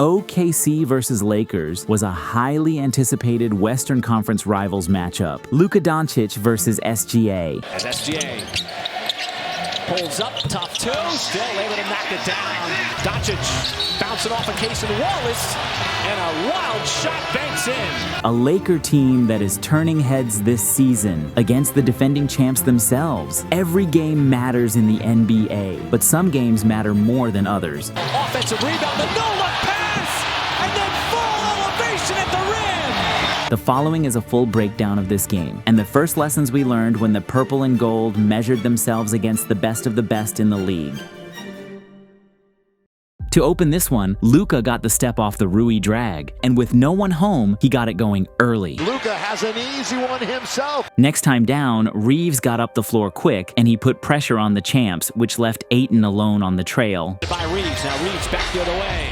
OKC versus Lakers was a highly anticipated Western Conference rivals matchup. Luka Doncic versus SGA. As SGA pulls up, tough two, still able to knock it down. Doncic bouncing off a case in Wallace, and a wild shot banks in. A Laker team that is turning heads this season against the defending champs themselves. Every game matters in the NBA, but some games matter more than others. Offensive rebound, the no-look pass, and then full elevation at the rim. The following is a full breakdown of this game, and the first lessons we learned when the purple and gold measured themselves against the best of the best in the league. To open this one, Luka got the step off the Rui drag, and with no one home, he got it going early. Luka has an easy one himself. Next time down, Reeves got up the floor quick, and he put pressure on the champs, which left Ayton alone on the trail. By Reeves, now Reeves back the other way.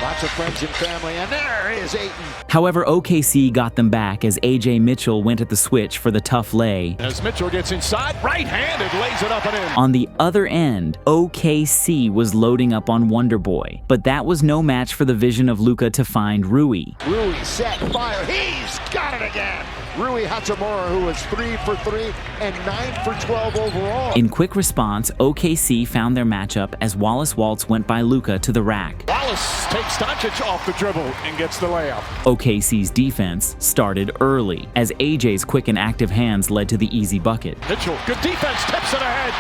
Lots of friends and family, and there is Ayton. However, OKC got them back as AJ Mitchell went at the switch for the tough lay. As Mitchell gets inside, right-handed, lays it up and in. On the other end, OKC was loading up on Wonderboy, but that was no match for the vision of Luka to find Rui. Rui set, fire, he's got it again. Rui Hachimura, who was 3 for 3 and 9 for 12 overall. In quick response, OKC found their matchup as Wallace Waltz went by Luka to the rack. Wallace takes Doncic off the dribble and gets the layup. OKC's defense started early, as AJ's quick and active hands led to the easy bucket. Mitchell, good defense, tips it ahead.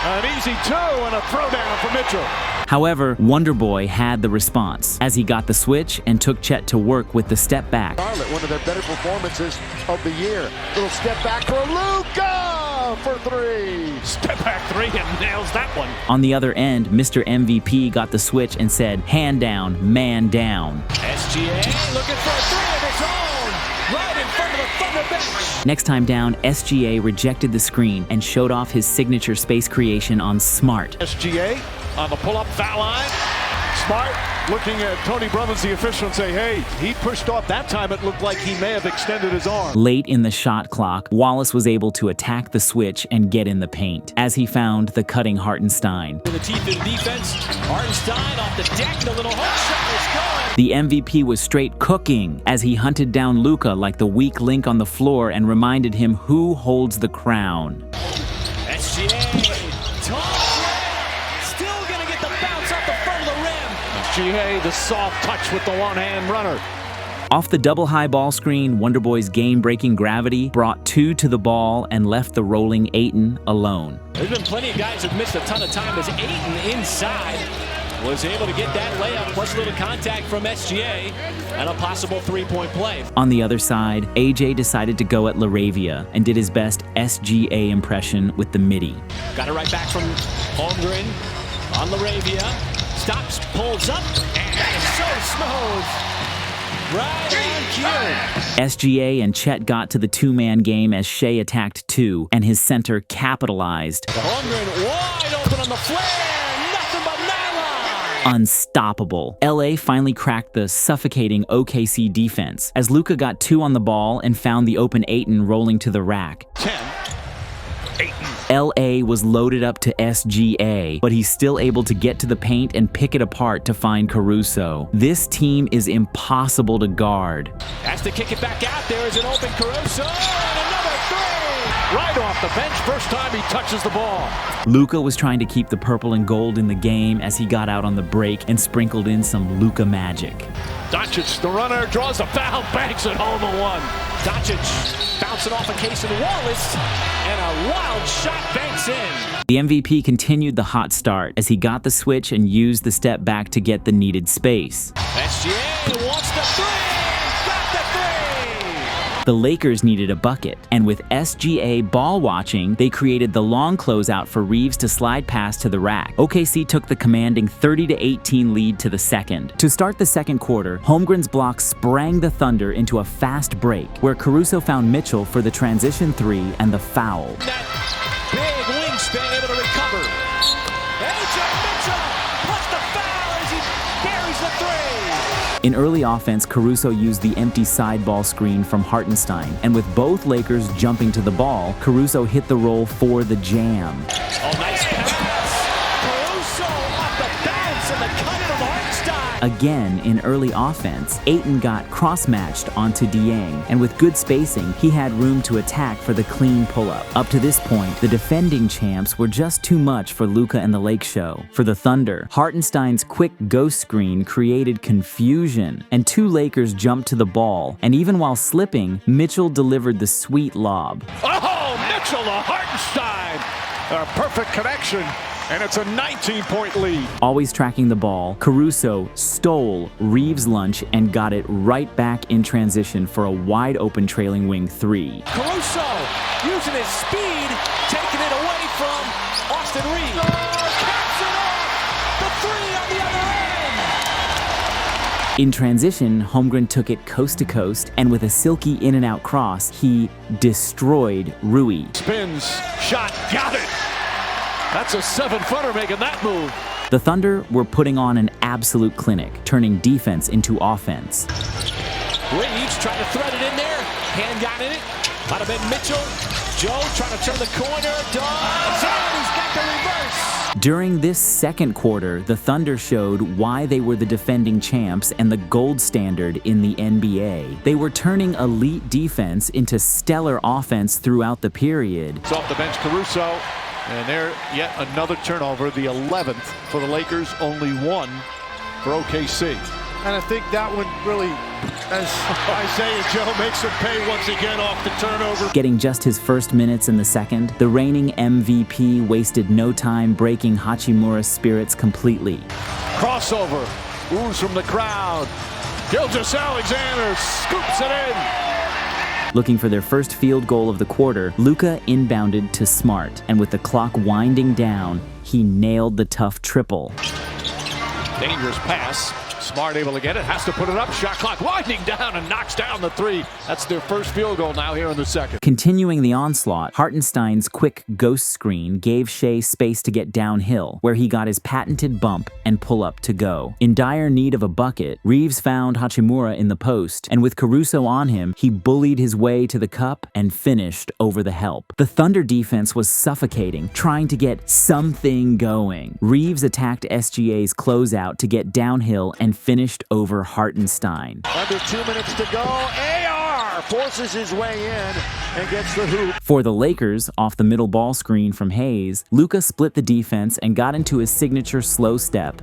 An easy two and a throwdown for Mitchell. However, Wonderboy had the response, as he got the switch and took Chet to work with the step back. Charlotte, one of their better performances of the year. Little step back for Luka for three. Step back three and nails that one. On the other end, Mr. MVP got the switch and said, hand down, man down. SGA looking for a three of its own, right in front of the Thunder bench. Next time down, SGA rejected the screen and showed off his signature space creation on Smart. SGA on the pull-up foul line. Smart looking at Tony Brummins, the official, and say, hey, he pushed off. That time it looked like he may have extended his arm. Late in the shot clock, Wallace was able to attack the switch and get in the paint, as he found the cutting Hartenstein. In the teeth of the defense, Hartenstein off the deck, the little hook shot is going. The MVP was straight cooking, as he hunted down Luka like the weak link on the floor and reminded him who holds the crown. SGA, tall. SGA, the soft touch with the one-hand runner. Off the double high ball screen, Wonderboy's game-breaking gravity brought two to the ball and left the rolling Ayton alone. There's been plenty of guys who've missed a ton of time as Ayton inside was able to get that layup plus a little contact from SGA and a possible three-point play. On the other side, AJ decided to go at LaRavia and did his best SGA impression with the midi. Got it right back from Holmgren on LaRavia. Stops, pulls up, and that is so smooth. Right on cue. SGA and Chet got to the two-man game as Shea attacked two, and his center capitalized. Holmgren wide open on the flare, nothing but nylon. Unstoppable. LA finally cracked the suffocating OKC defense, as Luka got two on the ball and found the open Ayton rolling to the rack. 10. Ayton. LA was loaded up to SGA, but he's still able to get to the paint and pick it apart to find Caruso. This team is impossible to guard. Has to kick it back out. There is an open Caruso, and another three! Right off the bench, first time he touches the ball. Luka was trying to keep the purple and gold in the game as he got out on the break and sprinkled in some Luka magic. Doncic, the runner, draws the foul, banks it home and one. Doncic bouncing off a case in Wallace, and a wild shot banks in. The MVP continued the hot start as he got the switch and used the step back to get the needed space. SGA wants the three, got the three. The Lakers needed a bucket, and with SGA ball watching, they created the long closeout for Reeves to slide past to the rack. OKC took the commanding 30-18 lead to the second. To start the second quarter, Holmgren's block sprang the Thunder into a fast break, where Caruso found Mitchell for the transition three and the foul. That big wingspan able to recover. AJ Mitchell plus the foul as he buries the three. In early offense, Caruso used the empty side ball screen from Hartenstein, and with both Lakers jumping to the ball, Caruso hit the roll for the jam. Oh, nice pass. Caruso off the bounce and the cut from Hartenstein. Again, in early offense, Ayton got cross-matched onto Dieng, and with good spacing, he had room to attack for the clean pull-up. Up to this point, the defending champs were just too much for Luka and the Lake Show. For the Thunder, Hartenstein's quick ghost screen created confusion, and two Lakers jumped to the ball, and even while slipping, Mitchell delivered the sweet lob. Oh, Mitchell to Hartenstein. A perfect connection, and it's a 19-point lead. Always tracking the ball, Caruso stole Reeves' lunch and got it right back in transition for a wide-open trailing wing three. Caruso using his speed, taking it away from Austin Reeves. Caps it off! The three on the other end! In transition, Holmgren took it coast to coast, and with a silky in-and-out cross, he destroyed Rui. Spins, shot, got it! That's a 7-footer making that move. The Thunder were putting on an absolute clinic, turning defense into offense. Reeves trying to thread it in there. Hand got in it. Might have been Mitchell. Joe trying to turn the corner. Does. And he's got the reverse. During this second quarter, the Thunder showed why they were the defending champs and the gold standard in the NBA. They were turning elite defense into stellar offense throughout the period. It's off the bench, Caruso. And there, yet another turnover, the 11th for the Lakers, only one for OKC. And I think that one really, as Isaiah Joe makes him pay once again off the turnover. Getting just his first minutes in the second, the reigning MVP wasted no time breaking Hachimura's spirits completely. Crossover, ooze from the crowd. Gilgeous-Alexander scoops it in. Looking for their first field goal of the quarter, Luka inbounded to Smart, and with the clock winding down, he nailed the tough triple. Dangerous pass. Smart able to get it, has to put it up. Shot clock winding down and knocks down the three. That's their first field goal now here in the second. Continuing the onslaught, Hartenstein's quick ghost screen gave Shea space to get downhill, where he got his patented bump and pull-up to go. In dire need of a bucket, Reeves found Hachimura in the post, and with Caruso on him, he bullied his way to the cup and finished over the help. The Thunder defense was suffocating, trying to get something going. Reeves attacked SGA's closeout to get downhill and finished over Hartenstein. Under 2 minutes to go, AR forces his way in and gets the hoop. For the Lakers, off the middle ball screen from Hayes, Luka split the defense and got into his signature slow step.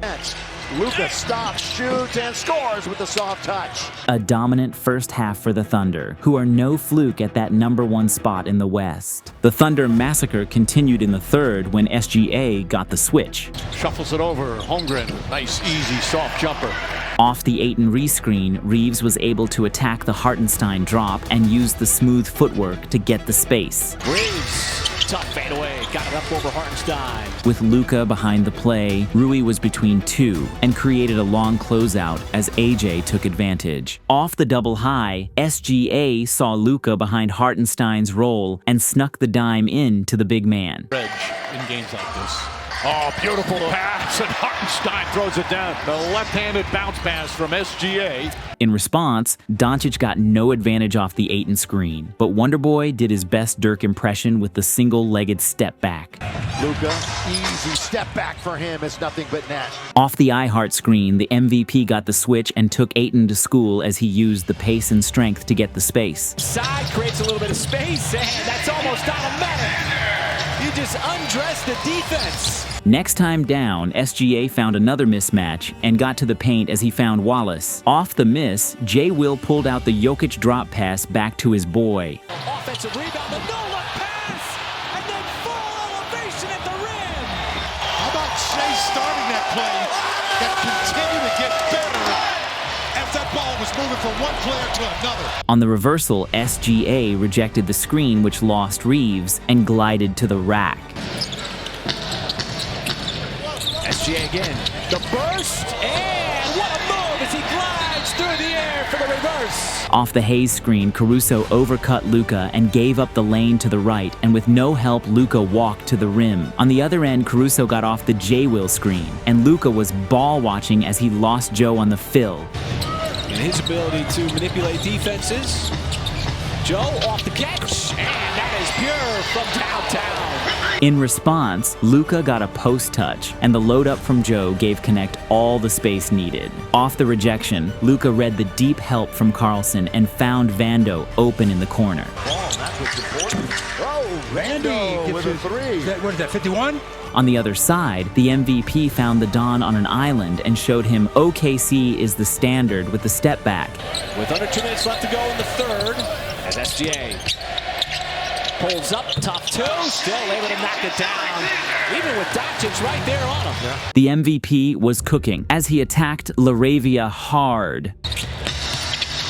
Luka stops, shoots, and scores with the soft touch. A dominant first half for the Thunder, who are no fluke at that #1 spot in the West. The Thunder massacre continued in the third when SGA got the switch. Shuffles it over, Holmgren, nice, easy, soft jumper. Off the Ayton rescreen, Reeves was able to attack the Hartenstein drop and use the smooth footwork to get the space. Reeves, tough fadeaway, got it up over Hartenstein. With Luka behind the play, Rui was between two and created a long closeout as AJ took advantage. Off the double high, SGA saw Luka behind Hartenstein's roll and snuck the dime in to the big man. Edge in games like this. Oh, beautiful pass, and Hartenstein throws it down. The left-handed bounce pass from SGA. In response, Doncic got no advantage off the Ayton screen, but Wonderboy did his best Dirk impression with the single-legged step back. Luka, easy step back for him. It's nothing but net. Off the iHeart screen, the MVP got the switch and took Ayton to school as he used the pace and strength to get the space. Side creates a little bit of space, and that's almost automatic. You just undressed the defense. Next time down, SGA found another mismatch and got to the paint as he found Wallace. Off the miss, J. Will pulled out the Jokic drop pass back to his boy. Offensive rebound, the no-look pass, and then full elevation at the rim. How about Shea starting that play that continued to get better as that ball was moving from one player to another? On the reversal, SGA rejected the screen, which lost Reeves, and glided to the rack. SGA again, the burst, and what a move as he glides through the air for the reverse. Off the Hayes screen, Caruso overcut Luka and gave up the lane to the right, and with no help, Luka walked to the rim. On the other end, Caruso got off the J-Will screen, and Luka was ball watching as he lost Joe on the fill. And his ability to manipulate defenses Joe off the catch, and that is pure from downtown. In response, Luka got a post touch, and the load up from Joe gave Connect all the space needed. Off the rejection, Luka read the deep help from Carlson and found Vando open in the corner. That's what's important. Oh, Randy with a three. What is that, 51? On the other side, the MVP found the Don on an island and showed him OKC is the standard with the step back. With under 2 minutes left to go in the third, as SGA pulls up, top two, still able to knock it down, even with Doncic right there on him. Yeah. The MVP was cooking as he attacked LaRavia hard.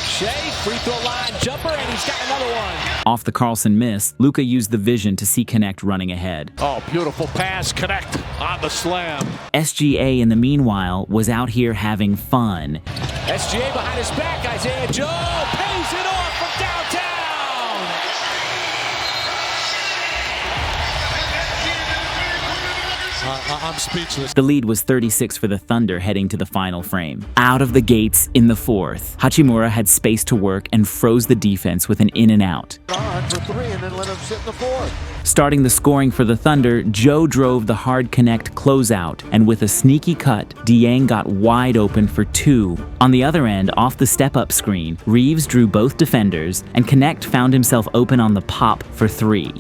Shea, free throw line jumper, and he's got another one. Off the Carlson miss, Luka used the vision to see Connect running ahead. Oh, beautiful pass, Connect on the slam. SGA, in the meanwhile, was out here having fun. SGA behind his back, Isaiah Joe pays it off from downtown. I'm speechless. The lead was 36 for the Thunder heading to the final frame. Out of the gates in the fourth, Hachimura had space to work and froze the defense with an in and out. On for three and then let him sit in the fourth. Starting the scoring for the Thunder, Joe drove the hard Connect closeout, and with a sneaky cut, Dieng got wide open for two. On the other end, off the step-up screen, Reeves drew both defenders, and Connect found himself open on the pop for three. He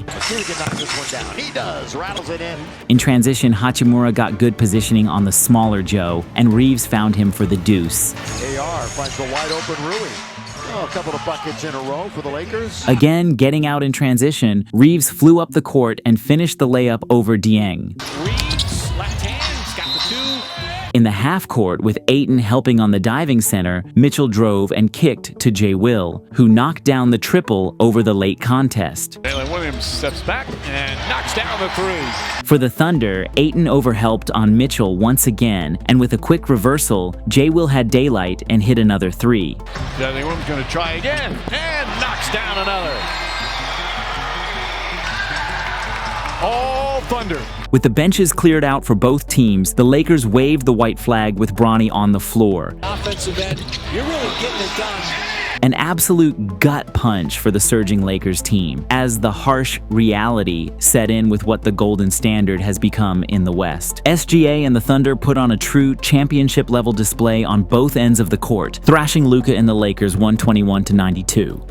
can knock this one down. He does. Rattles it in. In transition, Hachimura got good positioning on the smaller Joe, and Reeves found him for the deuce. AR finds the wide open Rui. Oh, a couple of buckets in a row for the Lakers. Again, getting out in transition, Reeves flew up the court and finished the layup over Dieng. Reeves, left hand, he's got the two. In the half court, with Ayton helping on the diving center, Mitchell drove and kicked to Jay Will, who knocked down the triple over the late contest. Jalen Williams steps back and knocks down the three. For the Thunder, Ayton overhelped on Mitchell once again, and with a quick reversal, Jay Will had daylight and hit another three. Jalen Williams going to try again and knocks down another. All Thunder. With the benches cleared out for both teams, the Lakers waved the white flag with Bronny on the floor. Offensive end, you're really getting it done. An absolute gut punch for the surging Lakers team, as the harsh reality set in with what the golden standard has become in the West. SGA and the Thunder put on a true championship-level display on both ends of the court, thrashing Luka and the Lakers 121-92.